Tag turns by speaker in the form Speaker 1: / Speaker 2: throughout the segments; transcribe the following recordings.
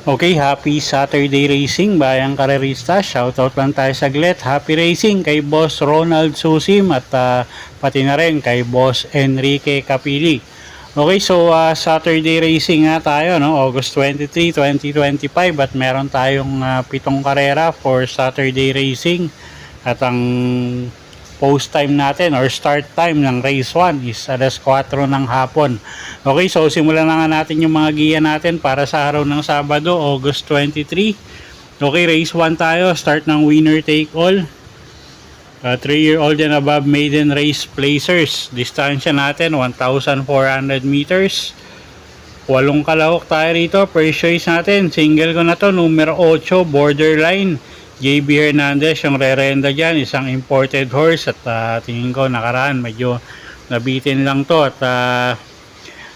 Speaker 1: Okay, happy Saturday racing bayang karerista. Shoutout lang tayo saglit. Happy racing kay Boss Ronald Susim at pati na rin kay Boss Enrique Capili. Okay, so Saturday racing nga tayo, no? August 23, 2025 at meron tayong 7 karera for Saturday racing. At ang post time natin or start time ng race 1 is alas 4 ng hapon. Okay, so simulan na nga natin yung mga giya natin para sa araw ng Sabado, August 23. Okay, race 1 tayo. Start ng winner take all. 3-year-old and above maiden race placers. Distansya natin 1,400 meters. 8 kalahok tayo rito. First choice natin, single ko na to, numero 8, Borderline. JB Hernandez yung re-renda dyan, isang imported horse at tingin ko nakaraan medyo nabitin lang to at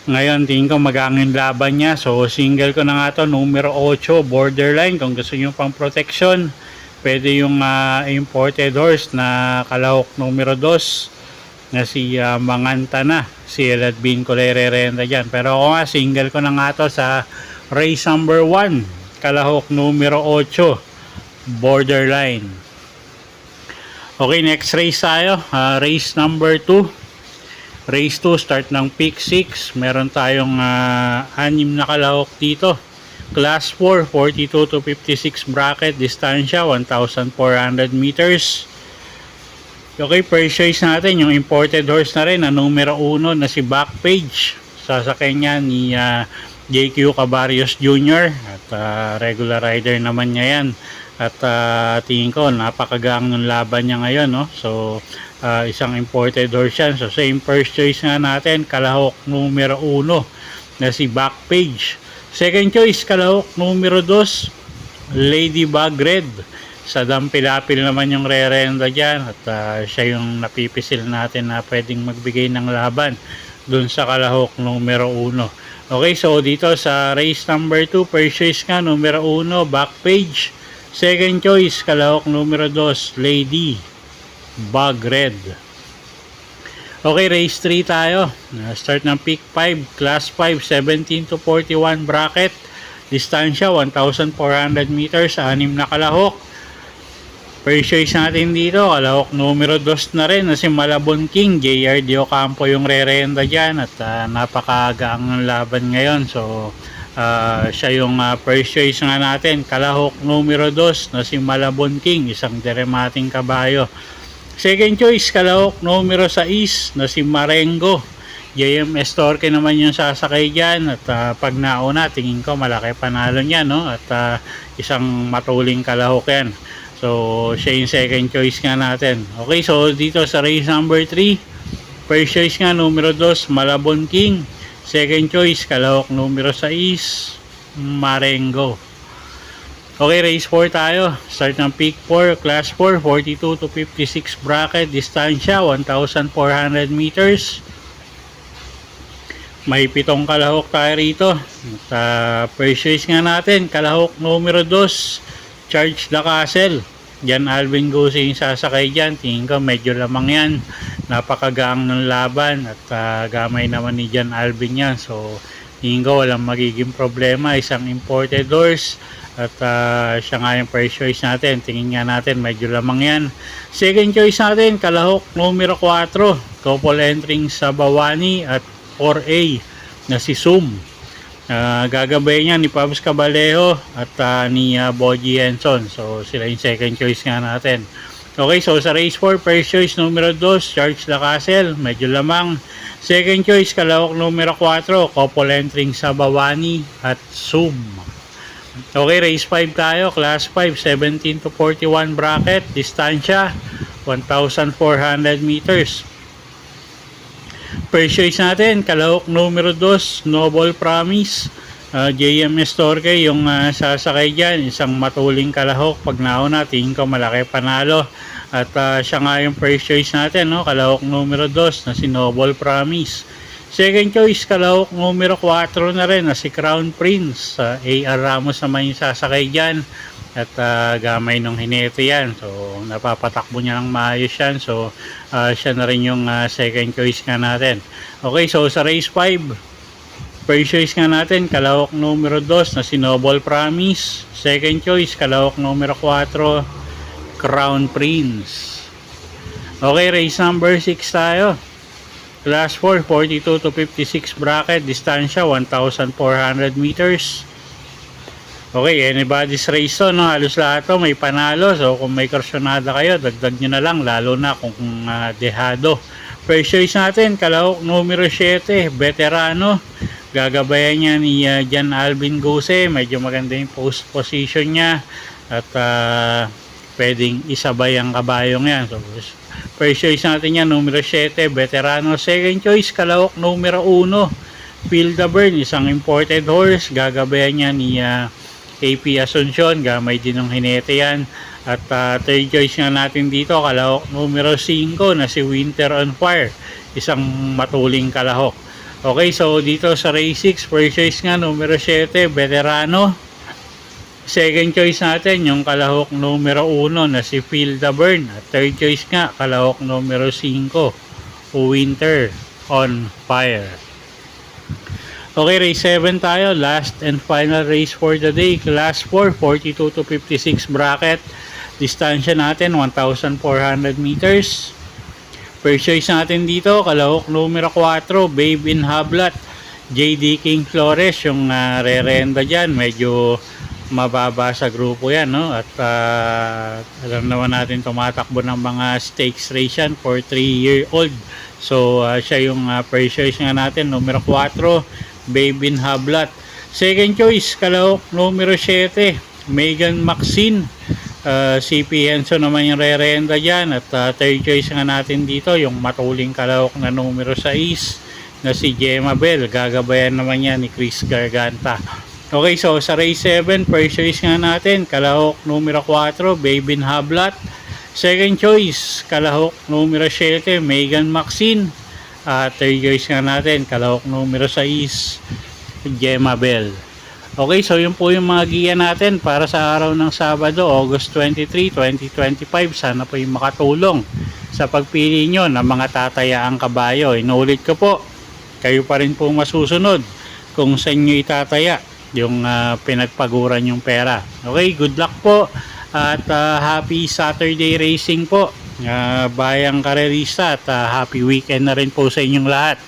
Speaker 1: ngayon tingin ko magangin laban niya, so single ko na nga to, numero 8, Borderline. Kung gusto nyo pang protection, pwede yung imported horse na kalahok numero 2 na si Mangantana, si Eladbin ko re-renda dyan, pero ako nga single ko na nga to sa race number 1, kalahok numero 8, Borderline. Okay, next race tayo, race number 2. Race 2, start ng pick 6. Meron tayong 6 na kalahok dito. Class 4, 42 to 56 bracket. Distansya 1,400 meters. Okay, first choice natin yung imported horse na rin na numero 1 na si Backpage. Sasakay niya ni JQ Cabarios Jr. at regular rider naman niya yan. At tingin ko napakagang ng laban niya ngayon, no? So isang imported horse yan. So same first choice nga natin, kalahok numero 1 na si Backpage. Second choice, kalahok numero 2, Ladybug Red. Sa dampilapil naman yung re-renda dyan at siya yung napipisil natin na pwedeng magbigay ng laban dun sa kalahok numero 1. Okay, so dito sa race number 2, first choice nga numero 1, Backpage. Second choice, kalahok numero 2, Lady Bug Red. Okay, race 3 tayo. Start ng pick 5, class 5, 17 to 41 bracket. Distansya 1,400 meters, 6 na kalahok. First choice natin dito, kalahok numero 2 na rin na si Malabon King. JR De Ocampo yung re-renda dyan at napakagaang ng laban ngayon. So siya yung first choice nga natin, kalahok numero 2 na si Malabon King, isang deremating kabayo. Second choice, kalahok numero 6 na si Marengo. JMS Torque naman yung sasakay dyan at pag nauna tingin ko malaki panalo niya, no? At isang matuling kalahok yan. So siya yung second choice nga natin. Okay, so dito sa race number 3, first choice nga numero 2, Malabon King. Second choice, kalahok numero 6, Marengo. Okay, race 4 tayo. Start ng pick 4, class 4, 42 to 56 bracket. Distansya 1,400 meters. May 7 kalahok tayo rito. At first choice nga natin, kalahok numero 2, Charge the Castle. Jan Alvin Gusing sasakay dyan. Tingin ko medyo lamang yan. Napakagaang ng laban at gamay naman ni Jan Alvin yan. So tingin ko walang magiging problema. Isang imported horse at siya nga yung first choice natin. Tingin nga natin medyo lamang yan. Second choice natin, kalahok numero 4, couple entering sa Bawani at 4A na si Zoom. Gagabay niya ni Pabs Cabalejo at ni Boji Henson. So sila yung second choice nga natin. Okay, so sa race 4, first choice numero 2, Charge the Castle, medyo lamang. Second choice, kalahok numero 4, couple entering sa Bawani at Zoom. Okay, race 5 tayo, class 5, 17 to 41 bracket. Distansya 1,400 meters. First choice natin, kalahok numero 2, Noble Promise. JMS Torque yung sasakay dyan, isang matuling kalahok. Pag nauna, tingin ko malaki panalo. At siya nga yung first choice natin, no? Kalahok numero 2 na si Noble Promise. Second choice, kalahok numero 4 na rin na si Crown Prince. AR Ramos naman yung sasakay dyan. At gamay nung hinete yan. So napapatakbo niya ng maayos yan. So siya na rin yung second choice nga natin. Okay, so sa race 5, first choice nga natin, kalahok numero 2 na si Noble Promise. Second choice, kalahok numero 4, Crown Prince. Okay, race number 6 tayo. Class 4, 42 to 56 bracket, distansya 1,400 meters. Okay, anybody's race to, no? Halos lahat to may panalo. So kung may kursyonada kayo, dagdag nyo na lang, lalo na kung dehado. First choice natin, kalahok numero 7, veterano. Gagabayan niya ni Jan Alvin Guse. Medyo maganda yung post position niya. At pwedeng isabay ang kabayong yan. So, first choice natin yan, numero 7, veterano. Second choice, kalahok numero 1, Phil the Burn. Isang imported horse. Gagabayan niya ni AP Asuncion. Gamay din ng hinete yan. At third choice nga natin dito, kalahok numero 5 na si Winter on Fire. Isang matuling kalahok. Okay, so dito sa race 6, first choice nga numero 7, veterano. Second choice natin yung kalahok numero 1 na si Phil the Burn. At third choice nga, kalahok numero 5, Winter on Fire. Okay, race 7 tayo. Last and final race for the day. Class 4, 42 to 56 bracket. Distansya natin, 1,400 meters. First choice natin dito, kalahok numero 4, Babe in Hablat. JD King Flores yung re-renda dyan. Medyo mababa sa grupo yan, no? At alam naman natin tumatakbo ng mga stakes race yan for 3-year-old. So siya yung first choice nga natin, numero 4, Babe in Hablat. Second choice, kalahok numero 7, Megan Maxine. CP Henson naman yung re-renda dyan. At third choice nga natin dito, yung matuling kalahok na numero 6 na si Gemma Bell. Gagabayan naman yan ni Chris Garganta. Okay, so sa race 7, first choice nga natin, kalahok numero 4, Babe in Hablat. Second choice, kalahok numero 7, Megan Maxine. Third choice nga natin, kalahok numero 6, Gemma Bell. Okay, so yun po yung mga giya natin para sa araw ng Sabado, August 23, 2025. Sana po yung makatulong sa pagpili nyo ng mga tatayaang kabayo. Inuulit ko po, kayo pa rin po masusunod kung saan nyo itataya yung pinagpaguran yung pera. Okay, good luck po at happy Saturday racing po, bayang karerista, at happy weekend na rin po sa inyong lahat.